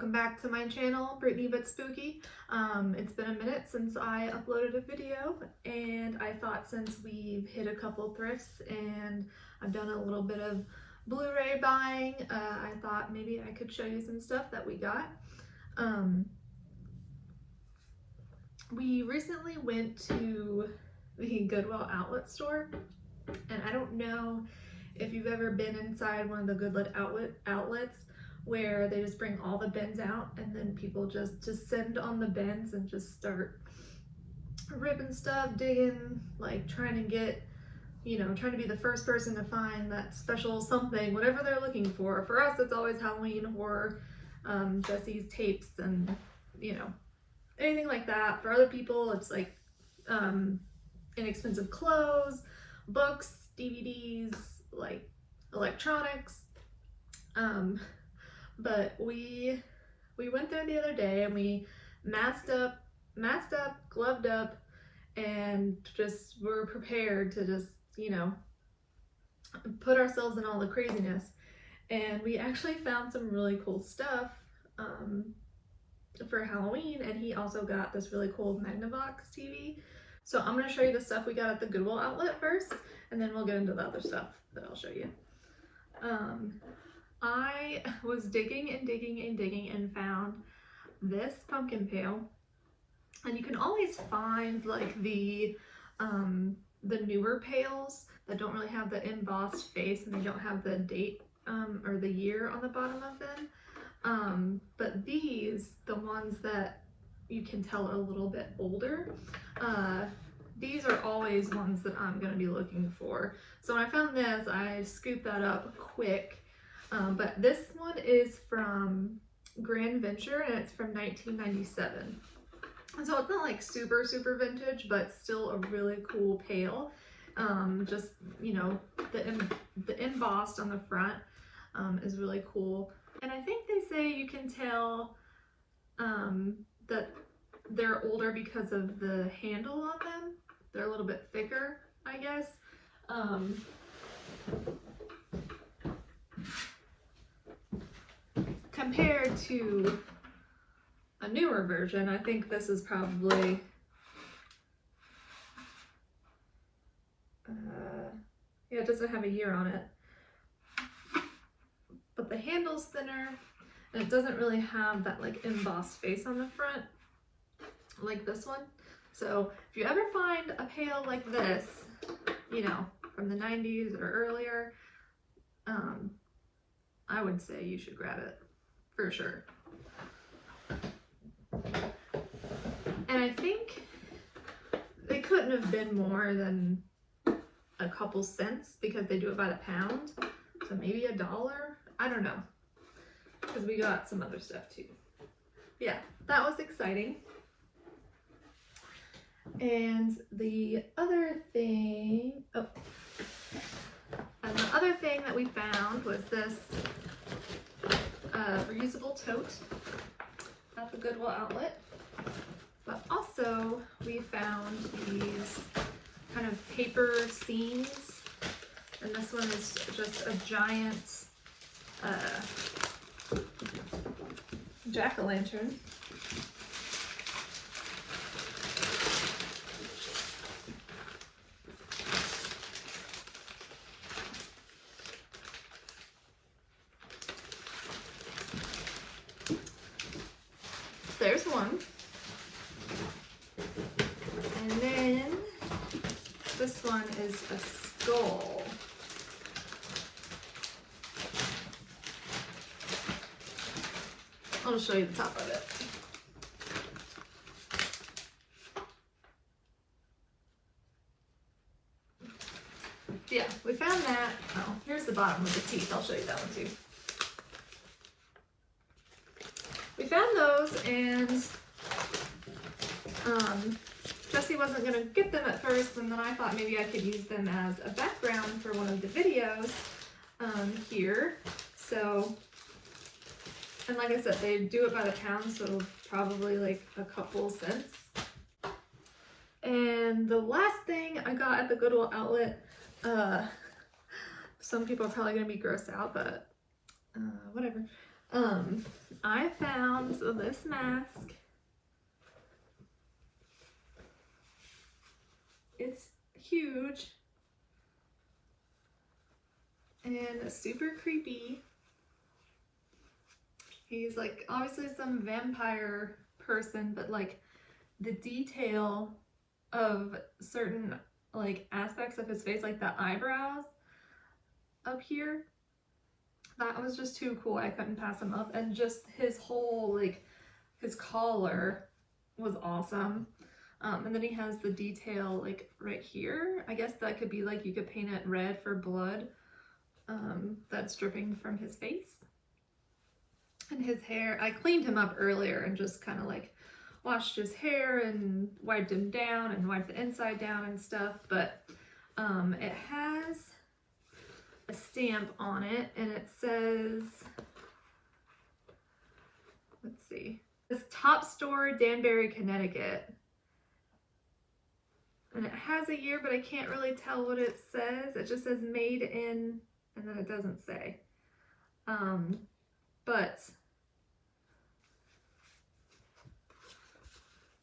welcome back to my channel, Brittany But Spooky. It's been a minute since I uploaded a video, and I thought since we've hit a couple thrifts and I've done a little bit of Blu-ray buying, I thought maybe I could show you some stuff that we got. We recently went to the Goodwill outlet store, and I don't know if you've ever been inside one of the Goodwill outlets where they just bring all the bins out and then people just descend on the bins and just start ripping stuff, digging, like trying to get, trying to be the first person to find that special something, whatever they're looking for. For us, it's always Halloween horror, Jesse's tapes, and anything like that. For other people, it's like inexpensive clothes, books, DVDs, like electronics. But we went there the other day and we masked up, gloved up, and just were prepared to just, put ourselves in all the craziness. And we actually found some really cool stuff for Halloween, and he also got this really cool Magnavox TV. So I'm going to show you the stuff we got at the Goodwill outlet first, and then we'll get into the other stuff that I'll show you. I was digging and found this pumpkin pail, and you can always find like the newer pails that don't really have the embossed face and they don't have the date or the year on the bottom of them. But these, the ones that you can tell are a little bit older, these are always ones that I'm going to be looking for. So when I found this, I scooped that up quick. But this one is from Grand Venture, and it's from 1997. So it's not like super vintage, but still a really cool pail. Just, the embossed on the front is really cool. And I think they say you can tell that they're older because of the handle on them. They're a little bit thicker, I guess. Compared to a newer version, I think this is probably yeah, it doesn't have a year on it, but the handle's thinner and it doesn't really have that like embossed face on the front like this one. So if you ever find a pail like this, from the 90s or earlier, I would say you should grab it for sure. And I think they couldn't have been more than a couple cents because they do it by the pound. So maybe $1. I don't know, because we got some other stuff too. Yeah, that was exciting. And the other thing, the other thing that we found was this reusable tote at the Goodwill outlet. But also we found these kind of paper scenes, and this one is just a giant jack-o'-lantern. There's one. And then this one is a skull. I'll just show you the top of it. Yeah, we found that. Oh, here's the bottom with the teeth. I'll show you that one too. We found those, and Jesse wasn't going to get them at first, and then I thought maybe I could use them as a background for one of the videos here. So, and like I said, they do it by the pound, so probably like a couple cents. And the last thing I got at the Goodwill outlet, some people are probably going to be grossed out, but whatever. I found this mask. It's huge and super creepy. He's like obviously some vampire person, but like the detail of certain like aspects of his face, like the eyebrows up here, that was just too cool. I couldn't pass him up. And just his whole like his collar was awesome. And then he has the detail like right here. I guess that could be like you could paint it red for blood that's dripping from his face. And his hair, I cleaned him up earlier and just kind of like washed his hair and wiped him down and wiped the inside down and stuff. But it has a stamp on it and it says, let's see, this top store, Danbury, Connecticut. And it has a year, but I can't really tell what it says. It just says made in, and then it doesn't say. But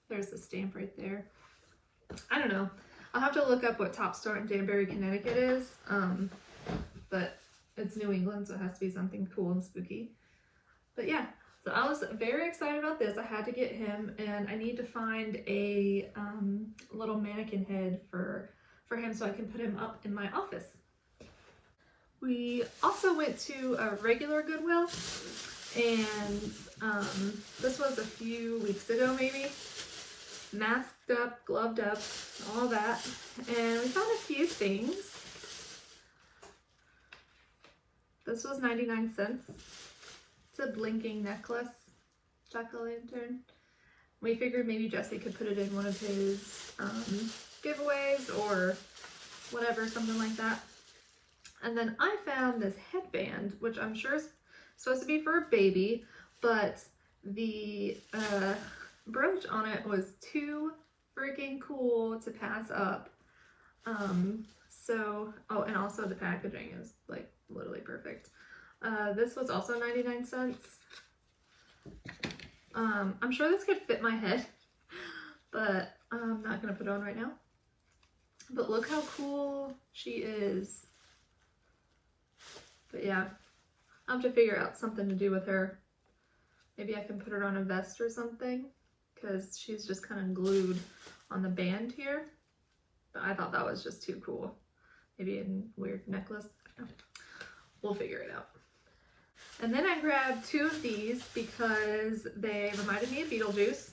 there's the stamp right there. I don't know. I'll have to look up what top store in Danbury, Connecticut is. But it's New England, so it has to be something cool and spooky. But yeah, so I was very excited about this. I had to get him, and I need to find a little mannequin head for him so I can put him up in my office. We also went to a regular Goodwill, and this was a few weeks ago maybe. Masked up, gloved up, all that, and we found a few things. This was 99 cents. It's a blinking necklace, jack-o'-lantern. We figured maybe Jesse could put it in one of his giveaways or whatever, something like that. And then I found this headband, which I'm sure is supposed to be for a baby, but the brooch on it was too freaking cool to pass up. Oh, and also the packaging is like literally perfect. This was also 99 cents. I'm sure this could fit my head, but I'm not gonna put it on right now. But look how cool she is. But yeah, I'll have to figure out something to do with her. Maybe I can put her on a vest or something, because she's just kind of glued on the band here. But I thought that was just too cool. Maybe a weird necklace. I don't know. We'll figure it out. And then I grabbed two of these because they reminded me of Beetlejuice.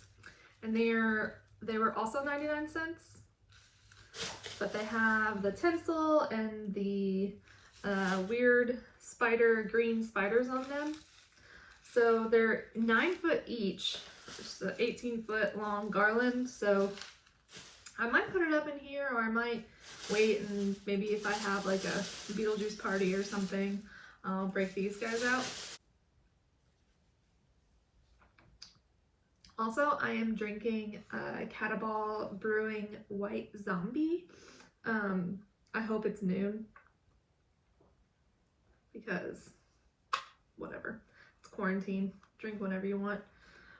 And they were also 99 cents. But they have the tinsel and the weird green spiders on them. So they're 9 foot each. It's an 18-foot long garland. So I might put it up in here, or I might wait and maybe if I have like a Beetlejuice party or something, I'll break these guys out. Also, I am drinking Cataball Brewing White Zombie. I hope it's noon, because whatever, it's quarantine, drink whenever you want.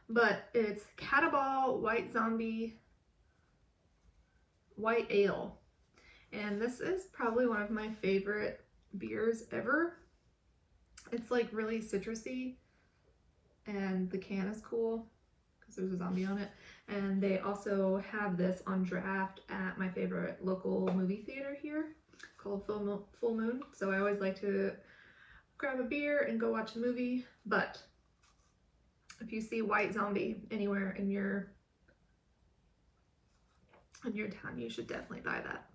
But it's Cataball White Zombie White Ale, and this is probably one of my favorite beers ever. It's like really citrusy, and the can is cool because there's a zombie on it. And they also have this on draft at my favorite local movie theater here called Full Moon. So I always like to grab a beer and go watch a movie. But if you see White Zombie anywhere in your town, you should definitely buy that.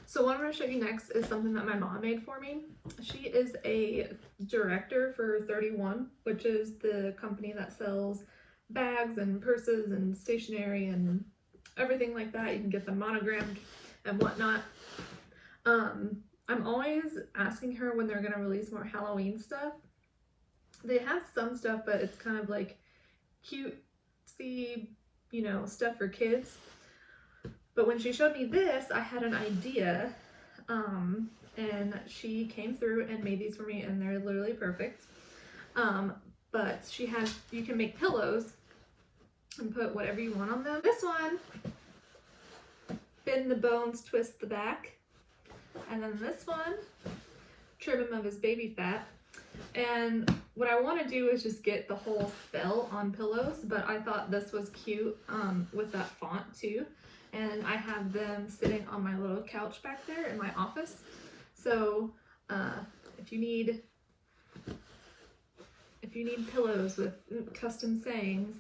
So what I'm going to show you next is something that my mom made for me. She is a director for 31, which is the company that sells bags and purses and stationery and everything like that. You can get them monogrammed and whatnot. I'm always asking her when they're going to release more Halloween stuff. They have some stuff, but it's kind of like cutesy, you know, stuff for kids. But when she showed me this, I had an idea, and she came through and made these for me, and they're literally perfect. But you can make pillows and put whatever you want on them. This one, bend the bones, twist the back. And then this one, trim him of his baby fat. And what I want to do is just get the whole spell on pillows, but I thought this was cute with that font too. And I have them sitting on my little couch back there in my office. So if you need pillows with custom sayings,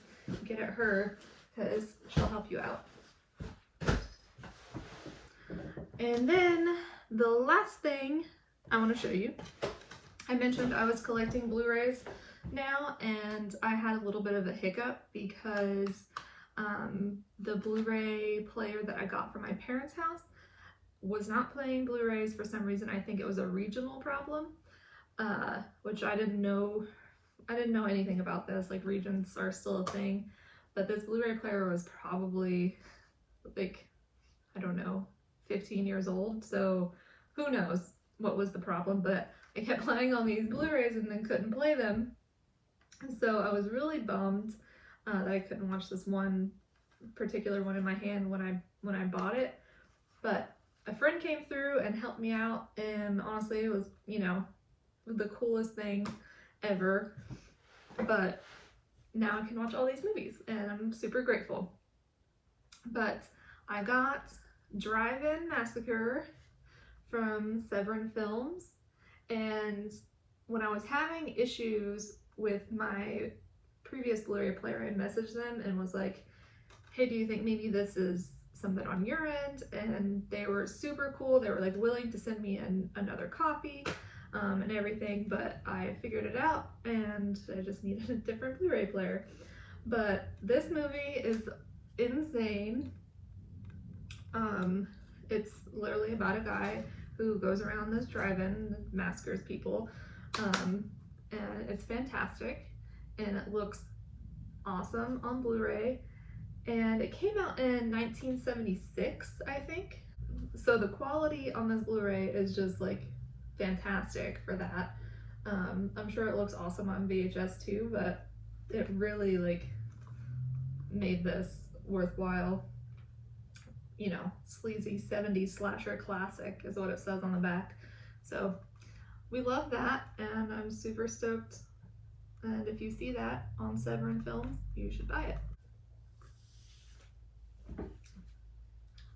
get at her because she'll help you out. And then the last thing I want to show you, I mentioned I was collecting Blu-rays now, and I had a little bit of a hiccup because the Blu-ray player that I got from my parents' house was not playing Blu-rays for some reason. I think it was a regional problem, which I didn't know anything about this. Like, regions are still a thing, but this Blu-ray player was probably like, I don't know, 15 years old, so who knows what was the problem, but I kept playing on these Blu-rays and then couldn't play them. So I was really bummed that I couldn't watch this one particular one in my hand when I bought it. But a friend came through and helped me out, and honestly it was, you know, the coolest thing ever. But now I can watch all these movies and I'm super grateful. But I got Drive-In Massacre from Severin Films, and when I was having issues with my previous Blu-ray player, I messaged them and was like, hey, do you think maybe this is something on your end? And they were super cool. They were like willing to send me another copy and everything, but I figured it out and I just needed a different Blu-ray player. But this movie is insane. It's literally about a guy who goes around this drive-in and massacres people, and it's fantastic, and it looks awesome on Blu-ray, and it came out in 1976, I think, so the quality on this Blu-ray is just like fantastic for that. I'm sure it looks awesome on VHS too, but it really like made this worthwhile. You know, sleazy 70s slasher classic is what it says on the back. So we love that, and I'm super stoked. And if you see that on Severin Films, you should buy it.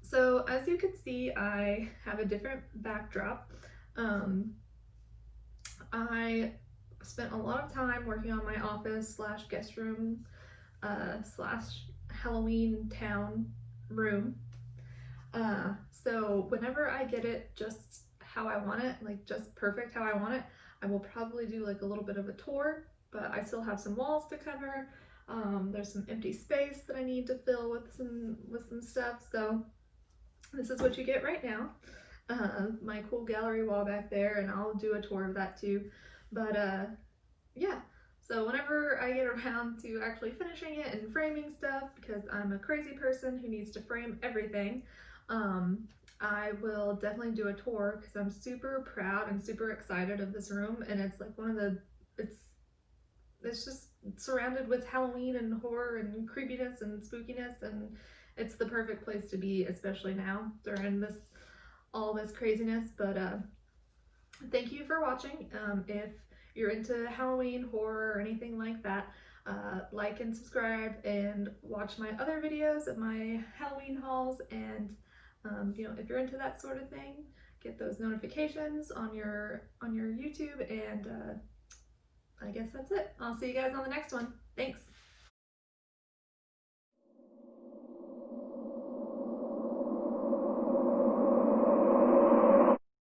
So as you can see, I have a different backdrop. I spent a lot of time working on my office slash guest room slash Halloween town room. So whenever I get it just how I want it, like just perfect how I want it, I will probably do like a little bit of a tour, but I still have some walls to cover. There's some empty space that I need to fill with some stuff. So this is what you get right now. My cool gallery wall back there, and I'll do a tour of that too. But yeah. So whenever I get around to actually finishing it and framing stuff, because I'm a crazy person who needs to frame everything, I will definitely do a tour because I'm super proud and super excited of this room, and it's like it's just surrounded with Halloween and horror and creepiness and spookiness, and it's the perfect place to be, especially now during all this craziness. But thank you for watching. If you're into Halloween, horror, or anything like that, like and subscribe and watch my other videos of my Halloween hauls, and you know, if you're into that sort of thing, get those notifications on your YouTube, and I guess that's it. I'll see you guys on the next one. Thanks.